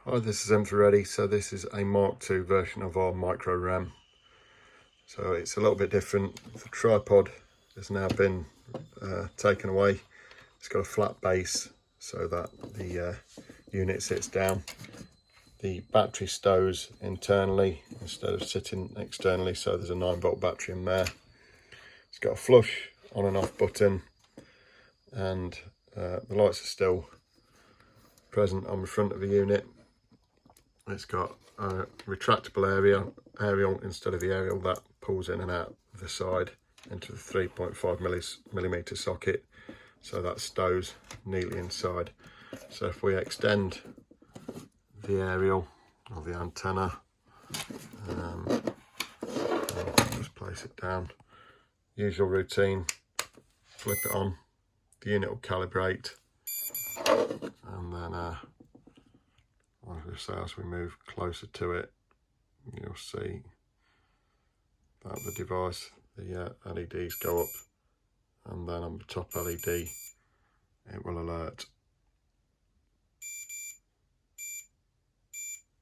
Hi, this is M3Ready. So this is a Mark II version of our micro RAM. So it's a little bit different. The tripod has now been taken away. It's got a flat base so that the unit sits down. The battery stows internally instead of sitting externally, so there's a 9-volt battery in there. It's got a flush on and off button, and the lights are still present on the front of the unit. It's got a retractable aerial instead of the aerial that pulls in and out of the side into the 3.5 millimeter socket, so that stows neatly inside. So if we extend the aerial or the antenna, just place it down, usual routine, flip it on, the unit will calibrate, and then as we move closer to it, you'll see that the device, the LEDs go up, and then on the top LED it will alert